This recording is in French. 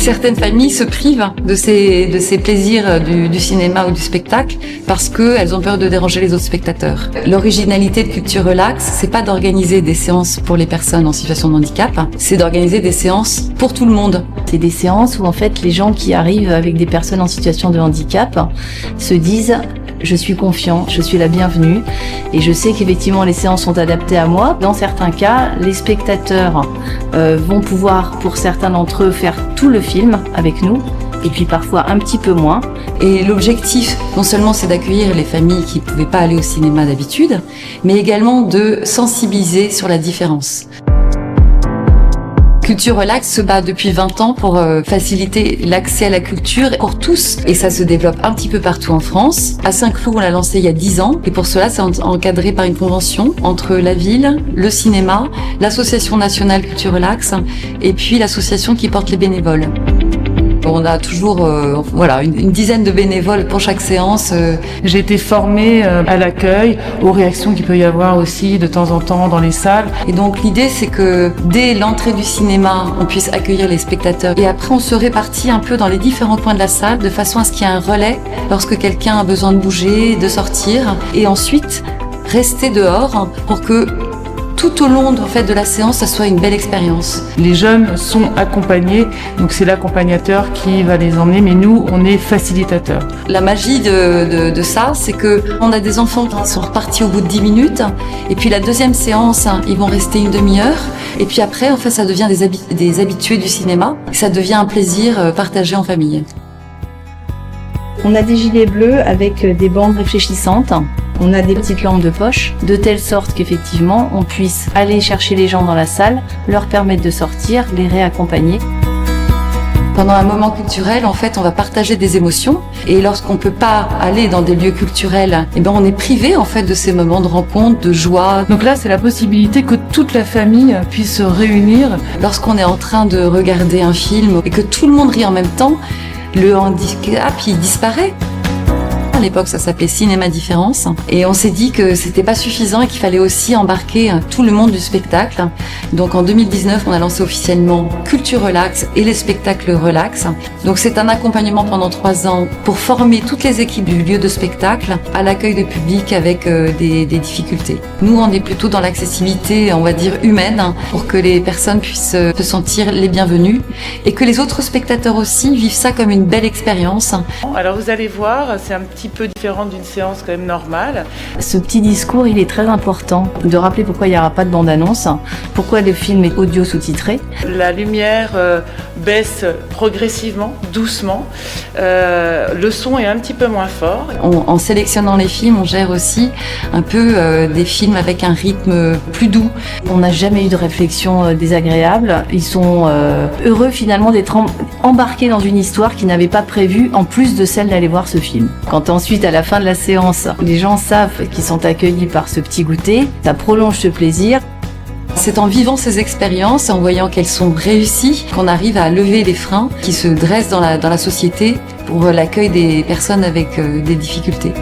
Certaines familles se privent de ces plaisirs du cinéma ou du spectacle parce qu'elles ont peur de déranger les autres spectateurs. L'originalité de Culture Relax, c'est pas d'organiser des séances pour les personnes en situation de handicap, c'est d'organiser des séances pour tout le monde. C'est des séances où en fait les gens qui arrivent avec des personnes en situation de handicap se disent je suis confiant, je suis la bienvenue et je sais qu'effectivement les séances sont adaptées à moi. Dans certains cas, les spectateurs vont pouvoir, pour certains d'entre eux, faire tout le film avec nous et puis parfois un petit peu moins. Et l'objectif, non seulement c'est d'accueillir les familles qui ne pouvaient pas aller au cinéma d'habitude, mais également de sensibiliser sur la différence. Culture Relax se bat depuis 20 ans pour faciliter l'accès à la culture pour tous et ça se développe un petit peu partout en France. À Saint-Cloud, on l'a lancé il y a 10 ans et pour cela, c'est encadré par une convention entre la ville, le cinéma, l'association nationale Culture Relax et puis l'association qui porte les bénévoles. On a toujours une dizaine de bénévoles pour chaque séance. J'ai été formée à l'accueil, aux réactions qu'il peut y avoir aussi de temps en temps dans les salles. Et donc l'idée c'est que dès l'entrée du cinéma, on puisse accueillir les spectateurs. Et après on se répartit un peu dans les différents coins de la salle de façon à ce qu'il y ait un relais lorsque quelqu'un a besoin de bouger, de sortir. Et ensuite rester dehors pour que tout au long de la séance, ça soit une belle expérience. Les jeunes sont accompagnés, donc c'est l'accompagnateur qui va les emmener, mais nous, on est facilitateurs. La magie de ça, c'est que on a des enfants qui sont repartis au bout de 10 minutes, et puis la deuxième séance, ils vont rester une demi-heure, et puis après, en fait, ça devient des habitués du cinéma, ça devient un plaisir partagé en famille. On a des gilets bleus avec des bandes réfléchissantes. On a des petites lampes de poche, de telle sorte qu'effectivement, on puisse aller chercher les gens dans la salle, leur permettre de sortir, les réaccompagner. Pendant un moment culturel, en fait, on va partager des émotions. Et lorsqu'on peut pas aller dans des lieux culturels, on est privé, en fait, de ces moments de rencontre, de joie. Donc là, c'est la possibilité que toute la famille puisse se réunir. Lorsqu'on est en train de regarder un film et que tout le monde rit en même temps, le handicap, il disparaît. À l'époque, ça s'appelait Cinéma Différence. Et on s'est dit que c'était pas suffisant et qu'il fallait aussi embarquer tout le monde du spectacle. Donc en 2019, on a lancé officiellement Culture Relax et les spectacles Relax. Donc c'est un accompagnement pendant 3 ans pour former toutes les équipes du lieu de spectacle à l'accueil de public avec des difficultés. Nous, on est plutôt dans l'accessibilité, on va dire, humaine pour que les personnes puissent se sentir les bienvenues et que les autres spectateurs aussi vivent ça comme une belle expérience. Alors vous allez voir, c'est un petit peu différent d'une séance quand même normale. Ce petit discours, il est très important de rappeler pourquoi il n'y aura pas de bande-annonce, pourquoi le film est audio sous-titré. La lumière baisse progressivement, doucement. Le son est un petit peu moins fort. En sélectionnant les films, on gère aussi un peu des films avec un rythme plus doux. On n'a jamais eu de réflexion désagréable. Ils sont heureux finalement d'être embarqués dans une histoire qu'ils n'avaient pas prévue, en plus de celle d'aller voir ce film. Quand ensuite, à la fin de la séance, les gens savent qu'ils sont accueillis par ce petit goûter, ça prolonge ce plaisir. C'est en vivant ces expériences, en voyant qu'elles sont réussies, qu'on arrive à lever les freins qui se dressent dans la société pour l'accueil des personnes avec des difficultés.